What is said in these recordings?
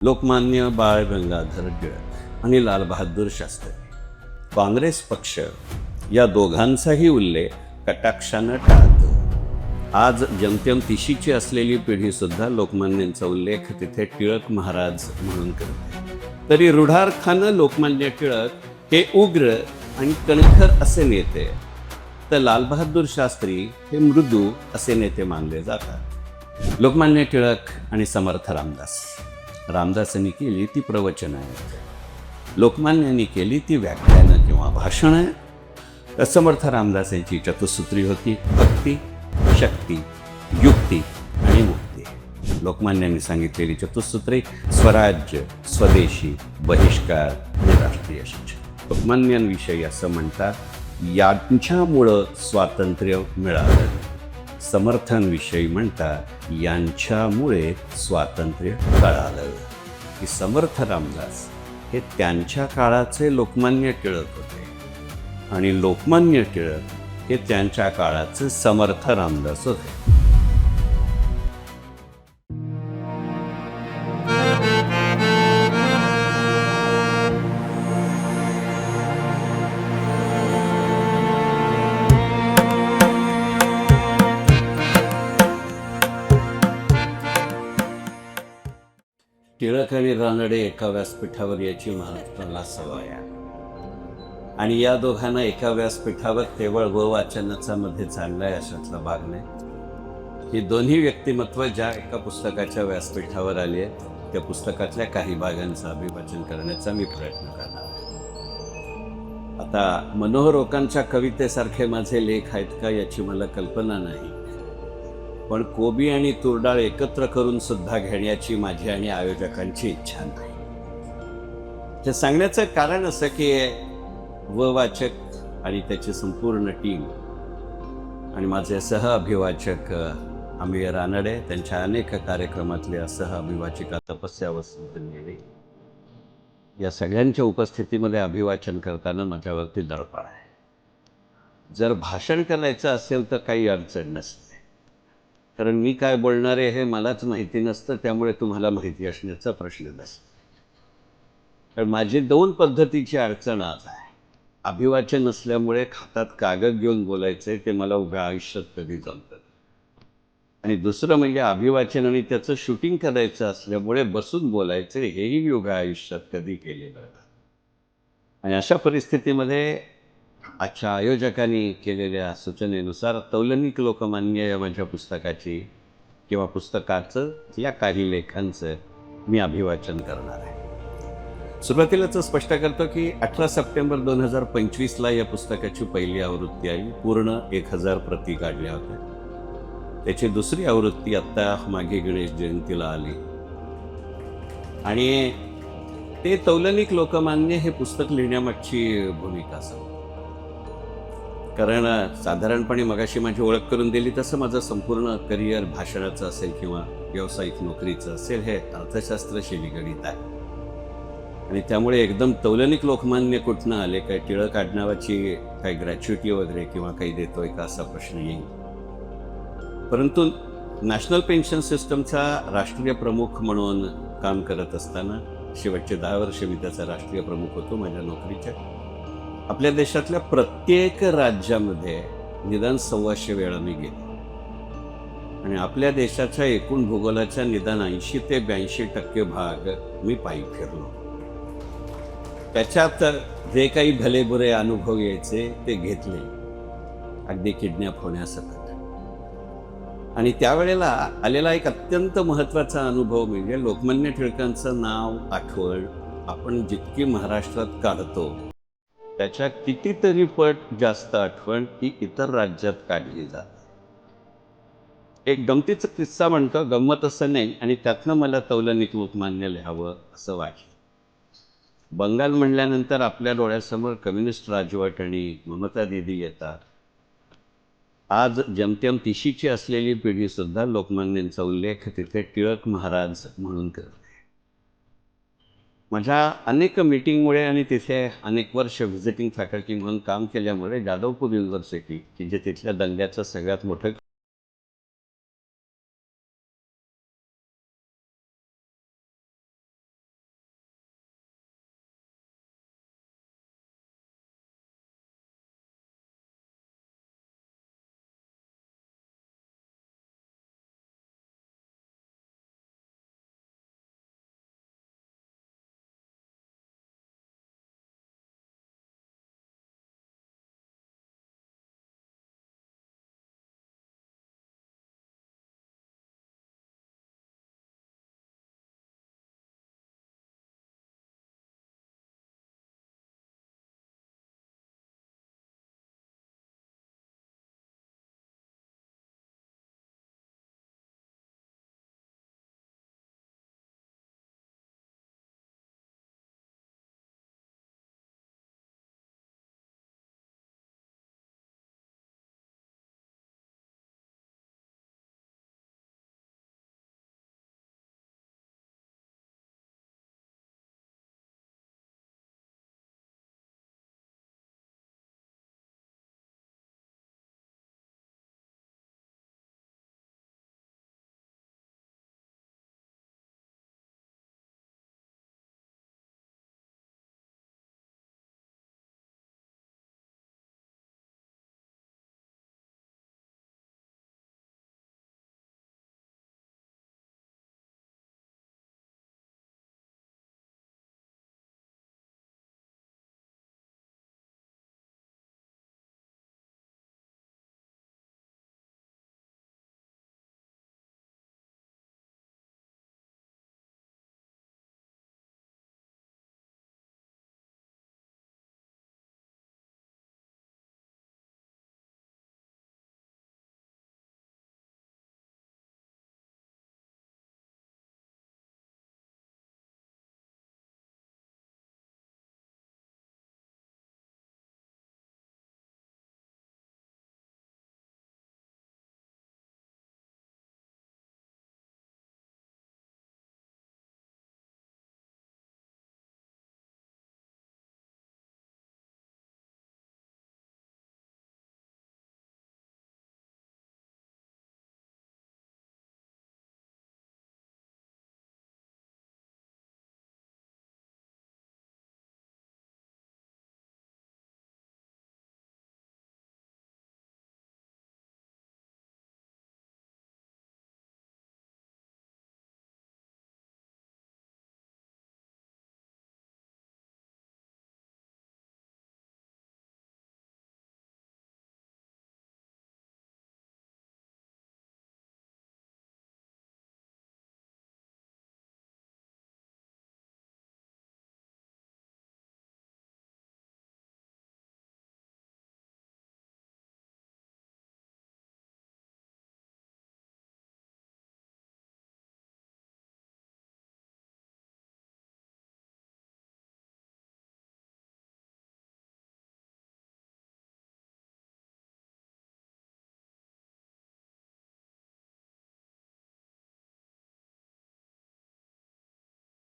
लोकमान्य बाळ गंगाधर टिळक आणि लालबहादूर शास्त्री काँग्रेस पक्ष या दोघांचाही उल्लेख कटाक्षानं टाळतो. आज जमतेम तिशीची असलेली पिढीसुद्धा लोकमान्यांचा उल्लेख तिथे टिळक महाराज म्हणून करते. तरी रूढार्थानं लोकमान्य टिळक हे उग्र आणि कणखर असे नेते, तर लालबहादूर शास्त्री हे मृदू असे नेते मानले जातात. लोकमान्य टिळक आणि समर्थ रामदासांनी केली ती प्रवचन आहेत, लोकमान्यांनी केली ती व्याख्यानं किंवा भाषण आहे. तर समर्थ रामदासांची चतुसूत्री होती: भक्ती, शक्ती, युक्ती आणि मुक्ती. लोकमान्यांनी सांगितलेली चतुसूत्री: स्वराज्य, स्वदेशी, बहिष्कार आणि राष्ट्रीय शिक्षण. लोकमान्यांविषयी असं म्हणतात, यांच्यामुळं स्वातंत्र्य मिळालं. समर्थांविषयी म्हणतात, यांच्यामुळे स्वातंत्र्य कळालं. की समर्थ रामदास हे त्यांच्या काळाचे लोकमान्य टिळक होते आणि लोकमान्य टिळक हे त्यांच्या काळाचे समर्थ रामदास होते. टिळक आणि रानडे एका व्यासपीठावर याची महाराष्ट्राला सवय आहे आणि या दोघांना एका व्यासपीठावर केवळ वाचनाचा मध्ये चाललाय अशातला भाग नाही. ही दोन्ही व्यक्तिमत्व ज्या एका पुस्तकाच्या व्यासपीठावर आली आहे, त्या पुस्तकातल्या काही भागांचं अभिवाचन करण्याचा मी प्रयत्न करणार आहे. आता मनोहर ओकांच्या कवितेसारखे माझे लेख आहेत का याची मला कल्पना नाही, पण कोबी आणि तुरडाळ एकत्र करून सुद्धा घेण्याची माझी आणि आयोजकांची इच्छा नाही. ते सांगण्याचं कारण असं की वाचक आणि त्याची संपूर्ण टीम आणि माझे सहअभिवाचक अमेय रानडे, त्यांच्या अनेक कार्यक्रमातले सहअभिवाचिका तपस्या वसंत नेळे, या सगळ्यांच्या उपस्थितीमध्ये अभिवाचन करताना माझ्यावरती दडपण आहे. जर भाषण करायचं असेल तर काही अडचण नसते, कारण मी काय बोलणार आहे हे मलाच माहिती नसतं, त्यामुळे तुम्हाला माहिती असण्याचा प्रश्न नसतो. कारण माझी दोन पद्धतीची अडचण आज आहे. अभिवाचन असल्यामुळे हातात कागद घेऊन बोलायचंय, ते मला उभ्या आयुष्यात कधी जमतं. आणि दुसरं म्हणजे अभिवाचन आणि त्याचं शूटिंग करायचं असल्यामुळे बसून बोलायचं, हेही मी उभ्या आयुष्यात कधी केलेलं. आणि अशा परिस्थितीमध्ये आजच्या आयोजकांनी केलेल्या सूचनेनुसार तौलनिक लोकमान्य या माझ्या पुस्तकाची किंवा पुस्तकाचं या काही लेखांचं मी अभिवाचन करणार आहे. सुरुवातीलाच स्पष्ट करतो की 18 सप्टेंबर 2025ला या पुस्तकाची पहिली आवृत्ती आली. पूर्ण 1000 प्रती काढल्या होत्या. त्याची दुसरी आवृत्ती आत्ता मागे गणेश जयंतीला आली. आणि ते तौलनिक लोकमान्य हे पुस्तक लिहिण्यामागची भूमिका असावी. कारण साधारणपणे मगाशी माझी ओळख करून दिली तसं माझं संपूर्ण करिअर भाषणाचं असेल किंवा व्यावसायिक नोकरीचं असेल, हे अर्थशास्त्राशी निगडीत आहे. आणि त्यामुळे एकदम तौलनिक लोकमान्य कुठनं आले, काय टिळक आडनावाची काही ग्रॅच्युटी वगैरे किंवा काही देतोय का असा प्रश्न येईल. परंतु नॅशनल पेन्शन सिस्टमचा राष्ट्रीय प्रमुख म्हणून काम करत असताना शेवटचे 10 वर्ष मी त्याचा राष्ट्रीय प्रमुख होतो माझ्या नोकरीच्या. आपल्या देशातल्या प्रत्येक राज्यामध्ये निदान 125 वेळा मी गेलो आणि आपल्या देशाच्या एकूण भूगोलाच्या निदान 80 ते 82% भाग मी पायी फिरलो. त्याच्यात जे काही भलेबुरे अनुभव यायचे ते घेतले, अगदी किडनॅप होण्यासकट. आणि त्यावेळेला आलेला एक अत्यंत महत्त्वाचा अनुभव म्हणजे लोकमान्य टिळकांचं नाव, आठवण आपण जितकी महाराष्ट्रात काढतो त्याच्या कितीतरी पट जास्त आठवण ही इतर राज्यात काढली जाते. एक गमतीचा किस्सा म्हणतो, गंमत असं नाही, आणि त्यातनं मला तौलनिक लोकमान्य लिहावं असं वाटलं. बंगाल म्हणल्यानंतर आपल्या डोळ्यासमोर कम्युनिस्ट राजवट आणि ममता दीदी येतात. आज जमतेम तिशीची असलेली पिढीसुद्धा लोकमान्यांचा उल्लेख तिथे टिळक महाराज म्हणून करते. माझ्या अनेक मीटिंगमुळे आणि तिथे अनेक वर्ष व्हिजिटिंग फॅकल्टी म्हणून काम केल्यामुळे जाधवपूर युनिव्हर्सिटी, की जे तिथल्या दंग्याचं सगळ्यात मोठं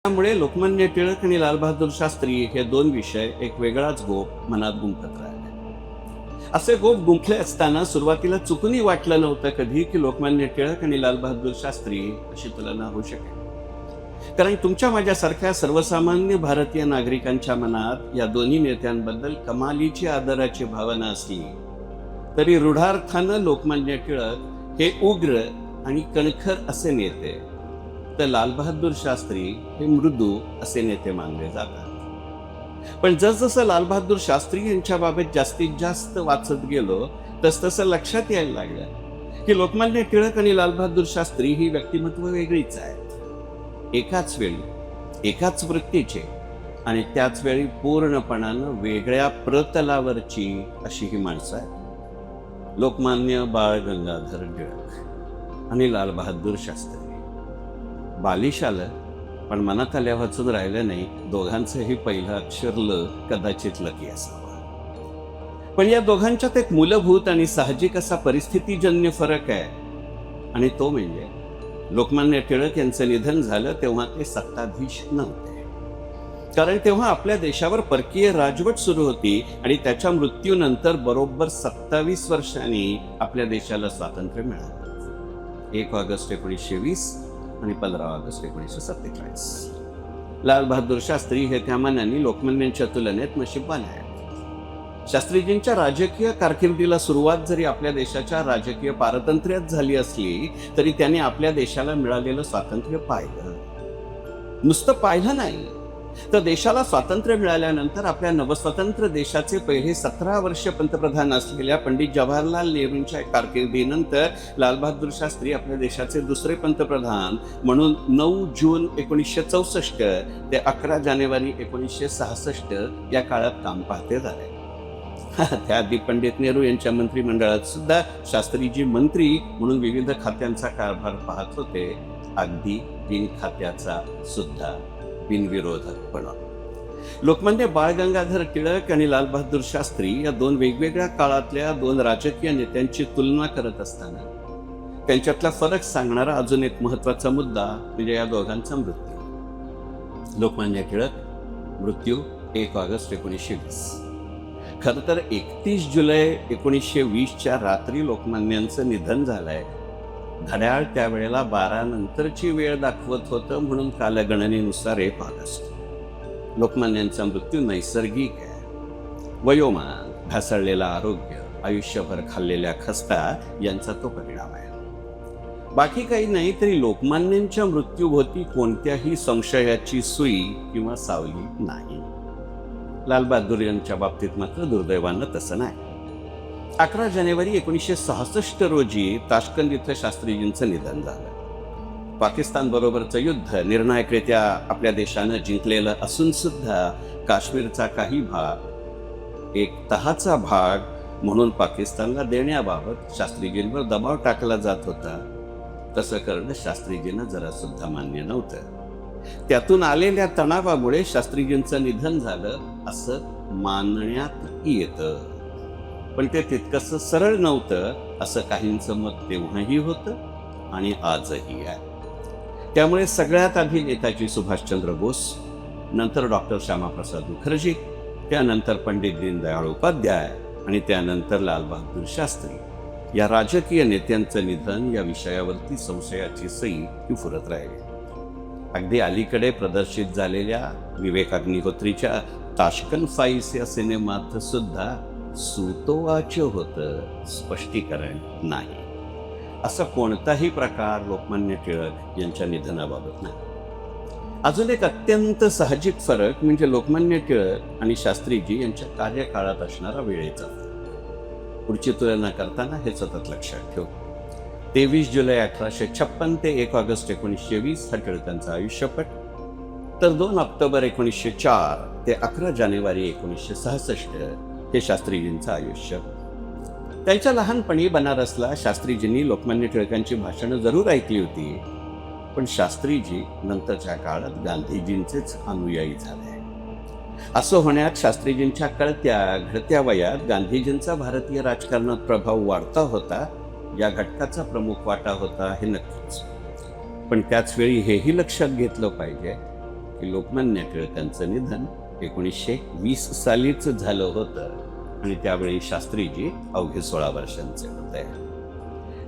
त्यामुळे लोकमान्य टिळक आणि लालबहादूर शास्त्री हे दोन विषय एक वेगळाच गोप मनात गुंफत राहिले. असे गोप गुंफले असताना सुरुवातीला चुकूनही वाटलं नव्हतं कधी की लोकमान्य टिळक आणि लालबहादूर शास्त्री अशी तुलना होऊ शकेल. कारण तुमच्या माझ्यासारख्या सर्वसामान्य भारतीय नागरिकांच्या मनात या दोन्ही नेत्यांबद्दल कमालीची आदराची भावना असली तरी रूढार्थानं लोकमान्य टिळक हे उग्र आणि कणखर असे नेते, तर लालबहादूर शास्त्री हे मृदू असे नेते मानले जातात. पण जसजसं लालबहादूर शास्त्री यांच्याबाबत जास्तीत जास्त वाचत गेलो तसतसं लक्षात यायला लागलं की लोकमान्य टिळक आणि लालबहादूर शास्त्री ही व्यक्तिमत्व वेगळीच आहेत. एकाच वेळी एकाच वृत्तीचे आणि त्याच वेळी पूर्णपणानं वेगळ्या प्रतलावरची अशी ही माणसं आहेत. लोकमान्य बाळ गंगाधर टिळक आणि लालबहादूर शास्त्री. बालिश आलं पण मनात आल्या वाचून राहिलं नाही. दोघांचंही पहिलं अक्षर ल कदाचित लकी असावं. पण या दोघांच्यात एक मूलभूत आणि साहजिक असा परिस्थितीजन्य फरक आहे आणि तो म्हणजे लोकमान्य टिळक यांचं निधन झालं तेव्हा ते सत्ताधीश नव्हते. कारण तेव्हा आपल्या देशावर परकीय राजवट सुरू होती आणि त्याच्या मृत्यूनंतर बरोबर 27 वर्षांनी आपल्या देशाला स्वातंत्र्य मिळालं. 1 ऑगस्ट 1920 आणि 15 ऑगस्ट 1947. लालबहादूर शास्त्री हे त्या मानाने लोकमान्यांच्या तुलनेत नशीबवान आहेत. शास्त्रीजींच्या राजकीय कारकिर्दीला सुरुवात जरी आपल्या देशाच्या राजकीय पारतंत्र्यात झाली असली तरी त्यांनी आपल्या देशाला मिळालेलं स्वातंत्र्य पाहिलं. नुसतं पाहिलं नाही तर देशाला स्वातंत्र्य मिळाल्यानंतर आपल्या नवस्वतंत्र देशाचे पहिले 17 वर्ष पंतप्रधान असलेल्या पंडित जवाहरलाल नेहरूंच्या कारकिर्दीनंतर लालबहादूर शास्त्री आपल्या देशाचे दुसरे पंतप्रधान म्हणून 9 जून 1964 ते 11 जानेवारी 1966 या काळात काम पाहते झाले. त्याआधी पंडित नेहरू यांच्या मंत्रिमंडळात सुद्धा शास्त्रीजी मंत्री म्हणून विविध खात्यांचा कारभार पाहत होते, अगदी बिन खात्याचा सुद्धा बिनविरोधकपणा. लोकमान्य बाळ गंगाधर टिळक आणि लालबहादूर शास्त्री या दोन वेगवेगळ्या काळातल्या दोन राजकीय नेत्यांची तुलना करत असताना त्यांच्यातला फरक सांगणारा अजून एक महत्वाचा मुद्दा म्हणजे या दोघांचा मृत्यू. लोकमान्य टिळक मृत्यू 1 ऑगस्ट 1920. खरं तर 31 जुलै 1920च्या रात्री लोकमान्यांचं निधन झालंय. घड्याळ त्यावेळेला 12 नंतरची वेळ दाखवत होतं म्हणून कालगणनेनुसार 1 ऑगस्ट. लोकमान्यांचा मृत्यू नैसर्गिक आहे. वयोमान, ढासळलेलं आरोग्य, आयुष्यभर खाल्लेल्या खस्ता यांचा तो परिणाम आहे. बाकी काही नाही तरी लोकमान्यांच्या मृत्यूभोवती कोणत्याही संशयाची सुई किंवा सावली नाही. लालबहादूर यांच्या बाबतीत मात्र दुर्दैवानं तसं नाही. 11 जानेवारी 1966 रोजी ताशकंद इथं शास्त्रीजींचं निधन झालं. पाकिस्तान बरोबरचं युद्ध निर्णायकरित्या आपल्या देशानं जिंकलेलं असून सुद्धा काश्मीरचा काही भाग एक तहाचा भाग म्हणून पाकिस्तानला देण्याबाबत शास्त्रीजींवर दबाव टाकला जात होता. तसं करणं शास्त्रीजींना जरा सुद्धा मान्य नव्हतं. त्यातून आलेल्या तणावामुळे शास्त्रीजींचं निधन झालं असं मानण्यात येतं. पण ते तितकंसं सरळ नव्हतं असं काहींचं मत तेव्हाही होतं आणि आजही आहे. त्यामुळे सगळ्यात आधी नेताजी सुभाषचंद्र बोस, नंतर डॉक्टर श्यामाप्रसाद मुखर्जी, त्यानंतर पंडित दीनदयाळ उपाध्याय आणि त्यानंतर लालबहादूर शास्त्री या राजकीय नेत्यांचं निधन या विषयावरती संशयाची सई ही फुरत राहिली. अगदी अलीकडे प्रदर्शित झालेल्या विवेक अग्निहोत्रीच्या ताशकंद फाईल्स या सिनेमात सुद्धा सुतोवाच होतं, स्पष्टीकरण नाही. असा कोणताही प्रकार लोकमान्य टिळक यांच्या निधनाबाबत नाही. अजून एक अत्यंत साहजिक फरक म्हणजे लोकमान्य टिळक आणि शास्त्रीजी यांच्या कार्यकाळात असणारा वेळेचा फरक. पुढची तुलना करताना हे सतत लक्षात ठेवू. 23 जुलै 1856 ते 1 ऑगस्ट 1920 हा टिळकांचा आयुष्यपट, तर 2 ऑक्टोबर 1904 ते 11 जानेवारी 1966 हे शास्त्रीजींचं आयुष्य. त्यांच्या लहानपणी बनारसला शास्त्रीजींनी लोकमान्य टिळकांची भाषणं जरूर ऐकली होती, पण शास्त्रीजी नंतरच्या काळात गांधीजींचेच अनुयायी झाले. असं होण्यात शास्त्रीजींच्या कळत्या घडत्या वयात गांधीजींचा भारतीय राजकारणात प्रभाव वाढता होता, या घटकाचा प्रमुख वाटा होता हे नक्कीच. पण त्याच वेळी हेही लक्षात घेतलं पाहिजे की लोकमान्य टिळकांचं निधन 1920 सालीच झालं होतं आणि त्यावेळी शास्त्रीजी अवघे 16 वर्षांचे होते.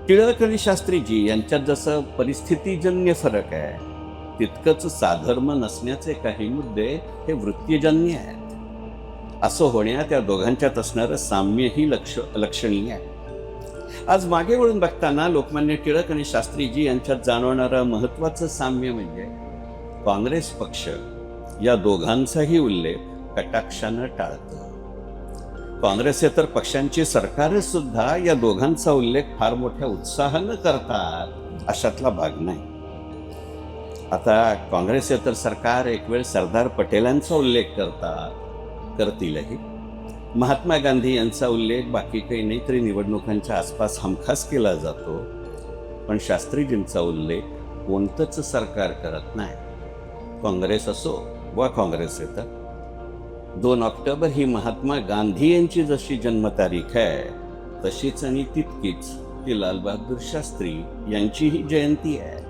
टिळक आणि शास्त्रीजी यांच्यात जसं परिस्थितीजन्य फरक आहे, तितकंच साधर्म नसण्याचे काही मुद्दे हे वृत्तीजन्य आहेत. असं होण्यात या दोघांच्यात असणारं साम्यही लक्षणीय आहे. आज मागे वळून बघताना लोकमान्य टिळक आणि शास्त्रीजी यांच्यात जाणवणारं महत्वाचं साम्य म्हणजे काँग्रेस पक्ष या दोघांचाही उल्लेख कटाक्षानं टाळतो. काँग्रेसेतर पक्षांची सरकारं सुद्धा या दोघांचा उल्लेख फार मोठ्या उत्साहानं करतात अशातला भाग नाही. आता काँग्रेसेतर सरकार एक वेळ सरदार पटेलांचा उल्लेख करतीलही. महात्मा गांधी यांचा उल्लेख बाकी काही नाही तरी निवडणुकांच्या आसपास हमखास केला जातो, पण शास्त्रीजींचा उल्लेख कोणतंच सरकार करत नाही, काँग्रेस असो वा काँग्रेसेतर. 2 ऑक्टोबर ही महात्मा गांधी यांची जशी जन्मतारीख आहे, तशीच आणि तितकीच ती लालबहादूर शास्त्री यांचीही जयंती आहे.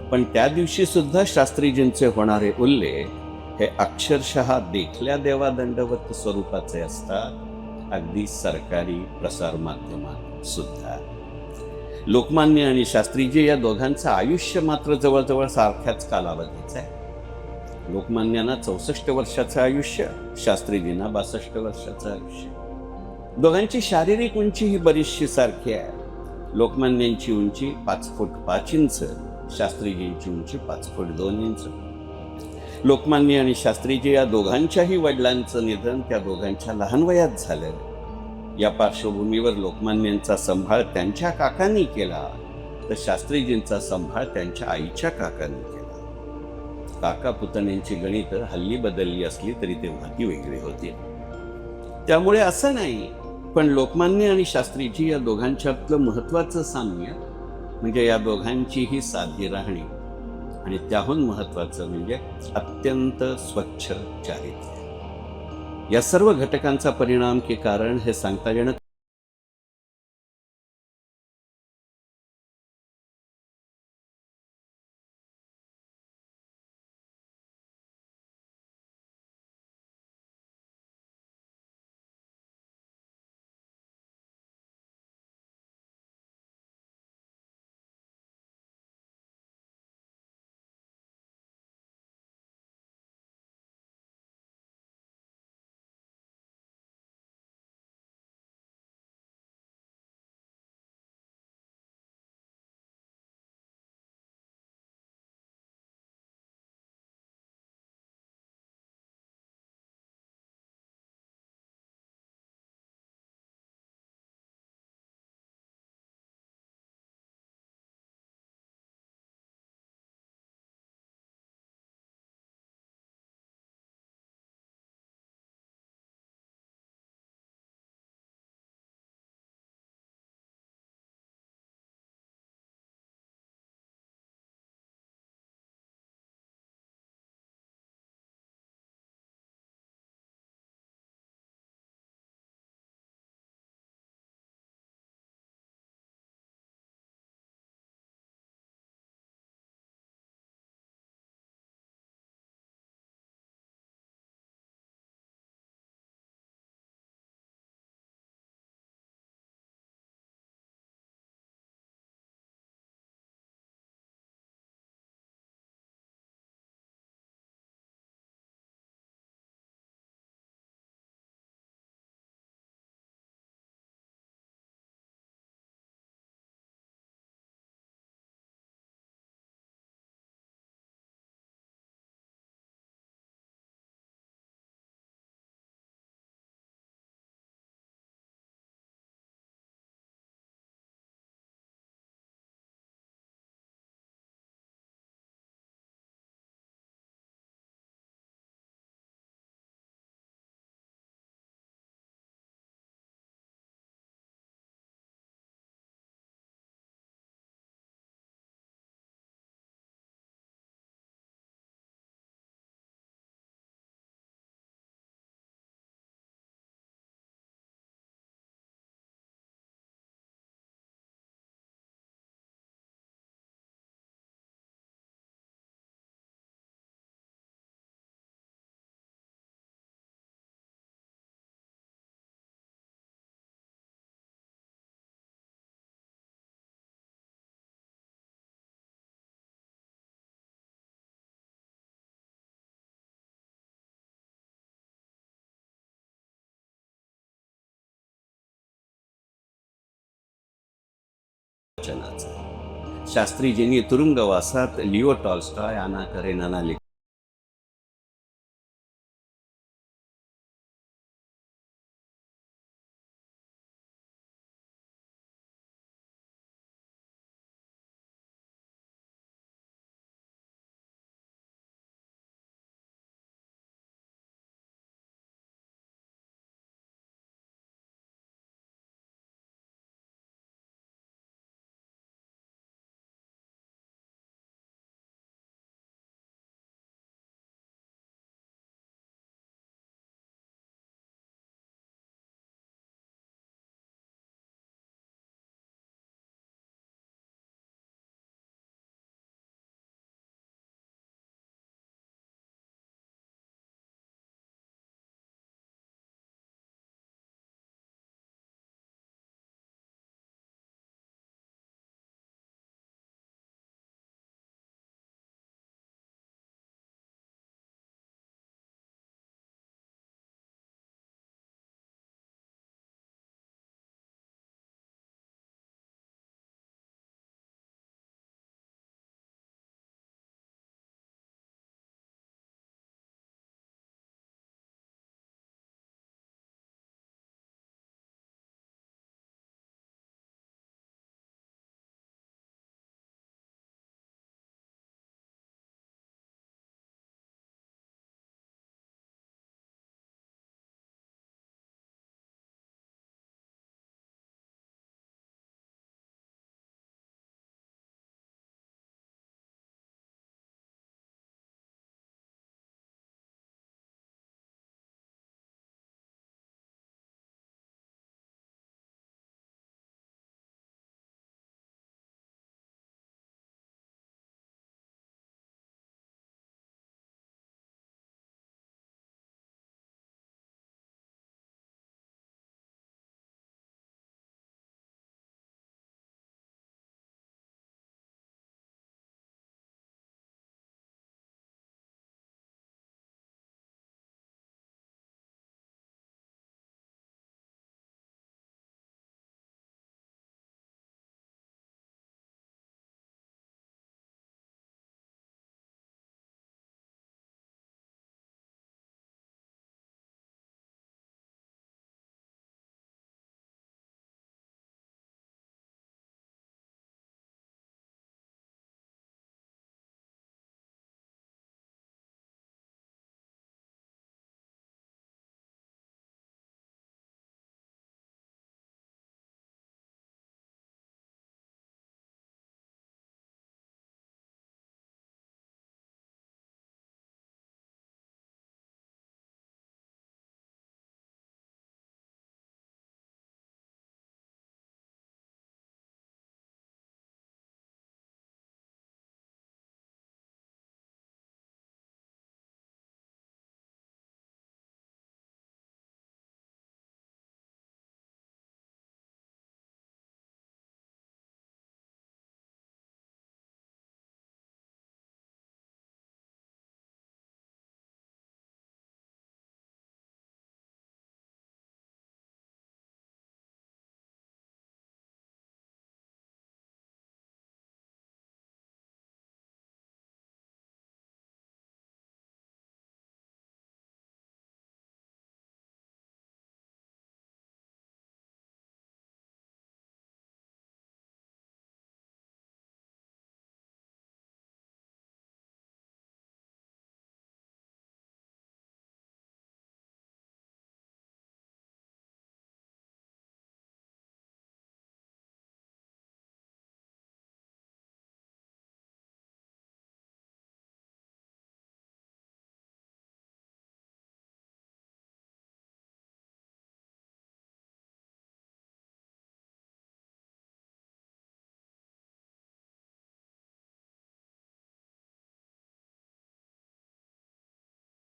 पण त्या दिवशी सुद्धा शास्त्रीजींचे होणारे उल्लेख हे अक्षरशः देखल्या देवादंडवत स्वरूपाचे असतात, अगदी सरकारी प्रसार माध्यमात सुद्धा. लोकमान्य आणि शास्त्रीजी या दोघांचं आयुष्य मात्र जवळजवळ सारख्याच कालावधीचं आहे. लोकमान्यांना 64 वर्षाचं आयुष्य, शास्त्रीजींना 62 वर्षाचं आयुष्य. दोघांची शारीरिक उंची ही बरीचशी सारखी आहे. लोकमान्यांची उंची 5 फूट 5 इंच, शास्त्रीजींची उंची 5 फूट 2 इंच. लोकमान्य आणि शास्त्रीजी या दोघांच्याही वडिलांचं निधन त्या दोघांच्या लहान वयात झालं. या पार्श्वभूमीवर लोकमान्यांचा सांभाळ त्यांच्या काकांनी केला, तर शास्त्रीजींचा सांभाळ त्यांच्या आईच्या काकांनी केला. काका पुतण्यांची गणितं हल्ली बदलली असली तरी तेव्हा ती वेगळी होती. त्यामुळे असं नाही, पण लोकमान्य आणि शास्त्रीजी या दोघांच्यातलं महत्वाचं साम्य म्हणजे या दोघांचीही साधी राहणी, आणि त्याहून महत्वाचं म्हणजे अत्यंत स्वच्छ चारित्र्य. या सर्व घटकांचा परिणाम की कारण हे सांगता येणं वाचनाचं. शास्त्रीजींनी तुरुंगवासात लिओ टॉल्स्टॉय, आना करेनाना लिहिलं.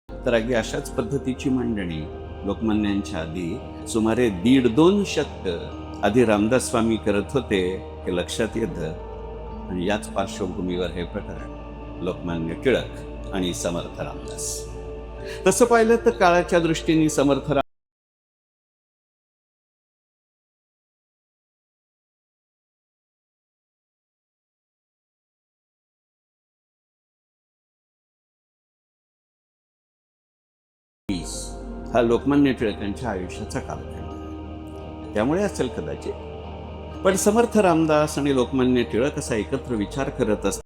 तर अगदी अशाच पद्धतीची मांडणी लोकमान्यांच्या आधी सुमारे 1.5-2 शतक आधी रामदास स्वामी करत होते हे लक्षात येतं. आणि याच पार्श्वभूमीवर हे प्रकरण लोकमान्य टिळक आणि समर्थ रामदास. तसं पाहिलं तर काळाच्या दृष्टीने समर्थ 20 हा लोकमान्य टिळकांच्या आयुष्याचा कालखंड आहे. त्यामुळे असेल कदाचित. पण समर्थ रामदास आणि लोकमान्य टिळक असा एकत्र विचार करत असतात.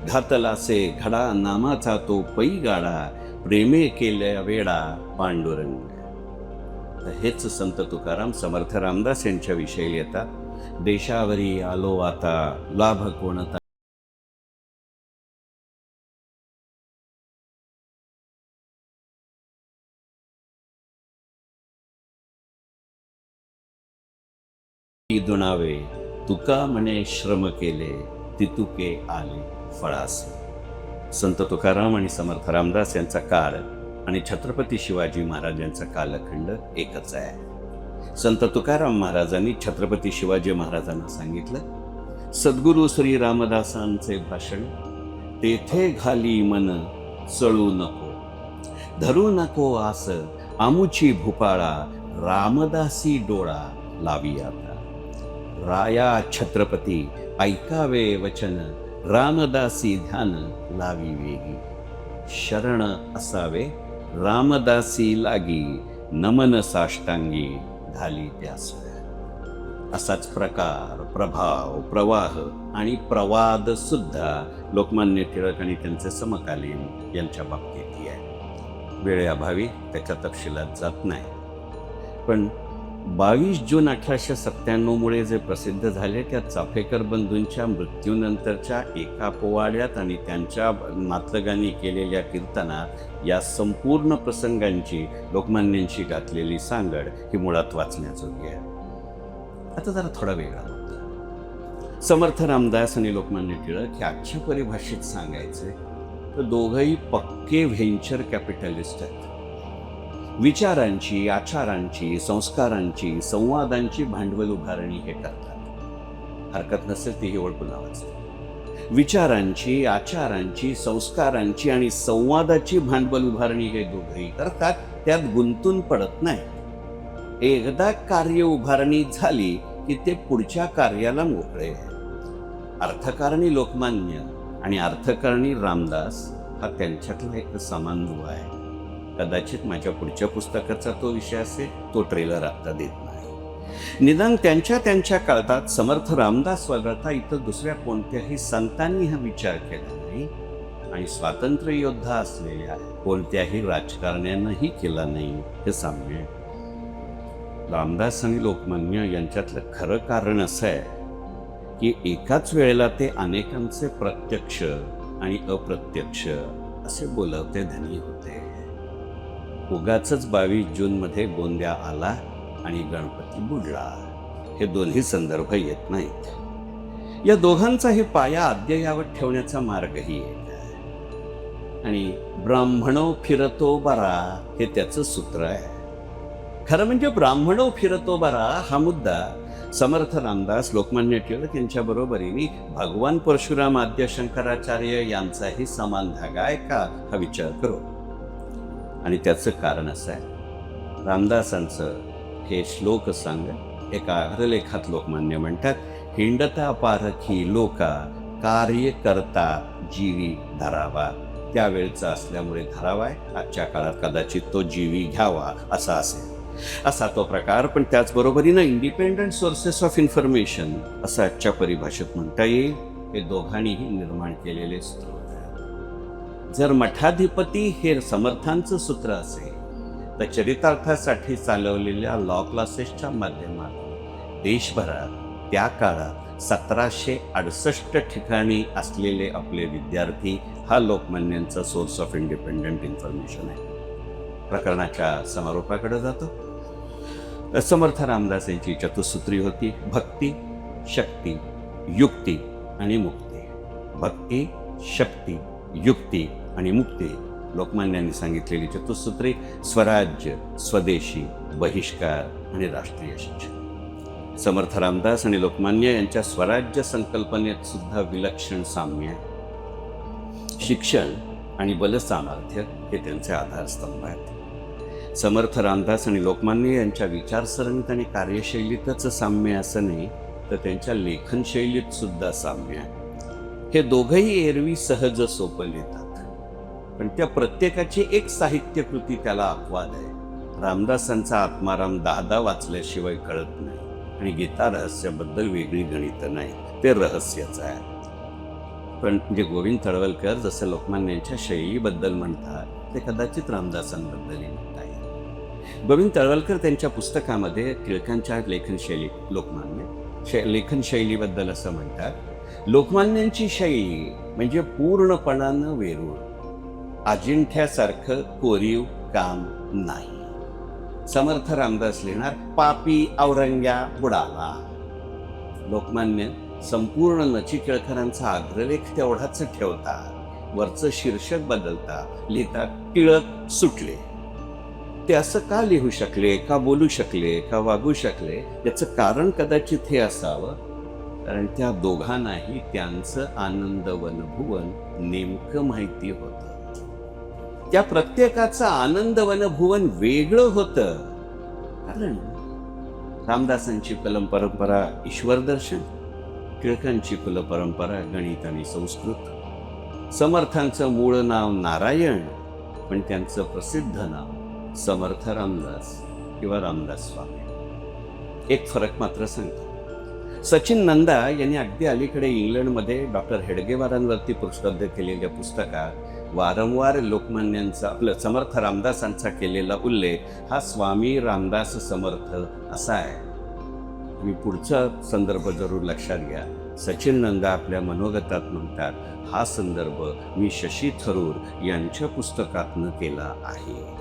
घातलासे घडा नामाचा तो पै गाडा, प्रेमे केल्या वेडा पांडुरंग. तर हेच संत तुकाराम समर्थ रामदास यांच्या विषयी येतात. देशावरी आलो आता लाभ कोणता, दुणावे तुका म्हणे श्रम केले, तितुके आले फळासे. संत तुकाराम आणि समर्थ रामदास यांचा काळ आणि छत्रपती शिवाजी महाराजांचा कालखंड एकच आहे. संत तुकाराम महाराजांनी छत्रपती शिवाजी महाराजांना सांगितलं, सद्गुरू श्री रामदासांचे भाषण, तेथे घाली मन चळू नको, धरू नको आस आमुची भूपाळा, रामदासी डोळा लावी आता. राया छत्रपती ऐकावे वचन, रामदासी ध्यान लावी वेगी. शरण असावे रामदासी लागी, नमन साष्टांगी घाली त्यास. असाच प्रकार, प्रभाव, प्रवाह आणि प्रवाद सुद्धा लोकमान्य टिळक आणि त्यांचे समकालीन यांच्या बाबतीतही आहे. वेळेअभावी त्याच्या तपशिलात जात नाही. पण 22 जून 1897 मुळे जे प्रसिद्ध झाले त्या चाफेकर बंधूंच्या मृत्यूनंतरच्या एका पोवाड्यात आणि त्यांच्या नातलगांनी केलेल्या कीर्तनात या संपूर्ण प्रसंगांची लोकमान्यांशी घातलेली सांगड ही मुळात वाचण्याजोगी आहे. आता जरा थोडा वेगळा होता. समर्थ रामदास आणि लोकमान्य टिळक हे आजच्या परिभाषेत सांगायचे तर दोघंही पक्के व्हेंचर कॅपिटलिस्ट आहेत. विचारांची, आचारांची, संस्कारांची, संवादांची भांडवल उभारणी हे करतात. हरकत नसेल ती ही ओळखून लावायचं. विचारांची, आचारांची, संस्कारांची आणि संवादाची भांडवल उभारणी हे दोघंही करतात. त्यात गुंतून पडत नाही. एकदा कार्य उभारणी झाली की ते पुढच्या कार्याला मोकळे. अर्थकारणी लोकमान्य आणि अर्थकारणी रामदास हा त्यांच्यातला एक समान दुवा आहे. कदाचित माझ्या पुढच्या पुस्तकाचा तो विषय असेल, तो ट्रेलर आता देत नाही. निदान त्यांच्या काळात समर्थ रामदास वगळता इतर दुसऱ्या कोणत्याही संतांनी हा विचार केला नाही आणि स्वातंत्र्य योद्धा असलेल्या कोणत्याही राजकारण्यानंही केला नाही. हे साम्य रामदास आणि लोकमान्य यांच्यातलं खरं कारण असं आहे की एकाच वेळेला ते अनेकांचे प्रत्यक्ष आणि अप्रत्यक्ष असे बोलवते धनी होते. उगाचच 22 जूनमध्ये गोंद्या आला आणि गणपती बुडला हे दोन्ही संदर्भ येत नाहीत. या दोघांचाही पाया अद्ययावत ठेवण्याचा मार्गही एक आहे आणि ब्राह्मणो फिरतो बरा हे त्याचं सूत्र आहे. खरं म्हणजे ब्राह्मणो फिरतो बरा हा मुद्दा समर्थ रामदास, लोकमान्य टिळक यांच्या बरोबरीने भगवान परशुराम आद्य शंकराचार्य यांचाही समान धागा आहे का हा विचार करू. आणि त्याचं कारण असं आहे, रामदासांचं हे श्लोक सांग एका अग्रलेखात लोकमान्य म्हणतात, हिंडता पारखी लोका कार्य करता जीवी धरावा. त्यावेळचा असल्यामुळे धरावाय, आजच्या काळात कदाचित तो जीवी घ्यावा असा असेल. असा तो प्रकार. पण त्याचबरोबरीनं इंडिपेंडंट सोर्सेस ऑफ इन्फॉर्मेशन असं आजच्या परिभाषेत म्हणता येईल. हे दोघांनीही निर्माण केलेले स्रोत. जर मठाधिपती हे समर्थांचं सूत्र असेल तर चरितार्थासाठी चालवलेल्या लॉ क्लासेसच्या माध्यमातून देशभरात त्या काळात 1768 ठिकाणी असलेले आपले विद्यार्थी हा लोकमान्यांचा सोर्स ऑफ इंडिपेंडंट इन्फॉर्मेशन आहे. प्रकरणाच्या समारोपाकडे जातो. समर्थ रामदास यांची चतुसूत्री होती, भक्ती, शक्ती, युक्ती आणि मुक्ती. भक्ती, शक्ती, युक्ती आणि मुक्ती लोकमान्यांनी सांगितलेली चतुसूत्री स्वराज्य, स्वदेशी, बहिष्कार आणि राष्ट्रीय शिक्षण. समर्थ रामदास आणि लोकमान्य यांच्या स्वराज्य संकल्पनेत सुद्धा विलक्षण साम्य आहे. शिक्षण आणि बलसामर्थ्य हे त्यांचे आधारस्तंभ आहेत. समर्थ रामदास आणि लोकमान्य यांच्या विचारसरणीत आणि कार्यशैलीतच साम्य असं नाही तर त्यांच्या लेखनशैलीत सुद्धा साम्य आहे. हे दोघंही एरवी सहज सोपं लिहितात, पण त्या प्रत्येकाची एक साहित्यकृती त्याला अपवाद आहे. रामदासांचा आत्माराम 10 वाचल्याशिवाय कळत नाही आणि गीता रहस्याबद्दल वेगळी गणित नाही, ते रहस्यच आहे. पण जे गोविंद तळवलकर जसं लोकमान्यांच्या शैलीबद्दल म्हणतात ते कदाचित रामदासांबद्दलही म्हणता येईल. गोविंद तळवलकर त्यांच्या पुस्तकामध्ये टिळकांच्या लेखनशैलीबद्दल असं म्हणतात, लोकमान्यांची शैली म्हणजे पूर्णपणानं वेरूळ, अजिंठ्यासारखं कोरीव काम नाही. समर्थ रामदास लिहिणार पापी औरंग्या बुडाला. लोकमान्य संपूर्ण नचिकेळकरांचा अग्रलेख तेवढाच ठेवतात, वरचं शीर्षक बदलता, लिहितात टिळक सुटले. ते असं का लिहू शकले, का बोलू शकले, का वागू शकले? याचं कारण कदाचित हे असावं, कारण त्या दोघांनाही त्यांचं आनंदवन भुवन नेमकं माहिती होतं. त्या प्रत्येकाचं आनंदवन भुवन वेगळं होतं. कारण रामदासांची कलम परंपरा ईश्वर दर्शन, टिळकांची कुल परंपरा गणित आणि संस्कृत, समर्थांचं मूळ नाव नारायण, पण त्यांचं प्रसिद्ध नाव समर्थ रामदास किंवा रामदास स्वामी. एक फरक मात्र सांगतो. सचिन नंदा यांनी अगदी अलीकडे इंग्लंडमध्ये डॉक्टर हेडगेवारांवरती पुस्तक केलेल्या पुस्तकात वारंवार लोकमान्यांचा आपलं समर्थ रामदासांचा केलेला उल्लेख हा स्वामी रामदास समर्थ असा आहे. मी पुढचा संदर्भ जरूर लक्षात घ्या. सचिन नंदा आपल्या मनोगतात म्हणतात, हा संदर्भ मी शशी थरूर यांच्या पुस्तकातनं केला आहे.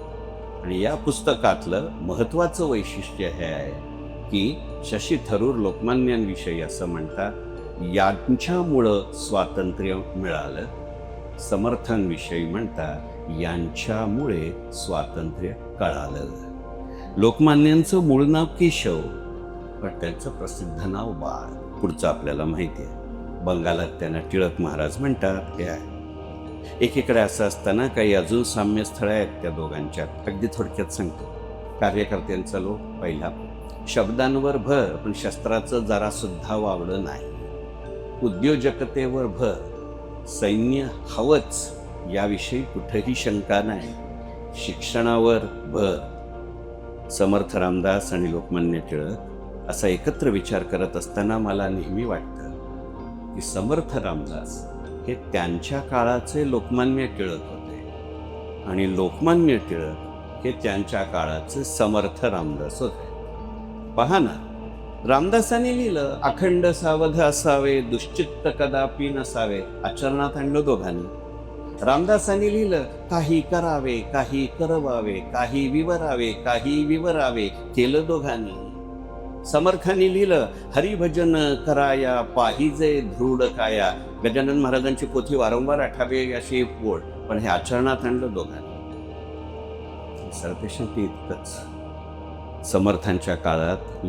आणि या पुस्तकातलं महत्वाचं वैशिष्ट्य हे आहे की शशी थरूर लोकमान्यांविषयी असं म्हणतात, यांच्यामुळं स्वातंत्र्य मिळालं. समर्थांविषयी म्हणतात, यांच्यामुळे स्वातंत्र्य कळालं. लोकमान्यांचं मूळ नाव केशव, पण त्यांचं प्रसिद्ध नाव बाळ. पुढचं आपल्याला माहिती आहे. बंगालात त्यांना टिळक महाराज म्हणतात. हे आहे. एकीकडे असं असताना काही अजून साम्यस्थळं आहेत त्या दोघांच्यात. अगदी थोडक्यात सांगतो. कार्यकर्त्यांचा लोक पहिला, शब्दांवर भर पण शस्त्राचं जरा सुद्धा वावडं नाही. उद्योजकतेवर भर, सैन्य हवंच याविषयी कुठेही शंका नाही. शिक्षणावर भर. समर्थ रामदास आणि लोकमान्य टिळक असा एकत्र विचार करत असताना मला नेहमी वाटतं की समर्थ रामदास हे त्यांच्या काळाचे लोकमान्य टिळक होते आणि लोकमान्य टिळक हे त्यांच्या काळाचे समर्थ रामदास होते. पहा ना, रामदासांनी लिहिलं अखंड सावध असावे, दुश्चित्त कदापि नसावे. आचरणात आणलं दोघांनी. रामदासांनी लिहिलं काही करावे, काही करवावे, काही विवरावे, काही विवरावे. केलं दोघांनी. समर्थांनी लिहिलं हरिभजन कराया, पाहिजे दृढ काया. गजानन महाराजांची पोथी वारंवार आठावी अशी ओळ, पण हे आचरणात आणलं दोघांनी. सरदेशांती इतकंच. समर्थांच्या काळात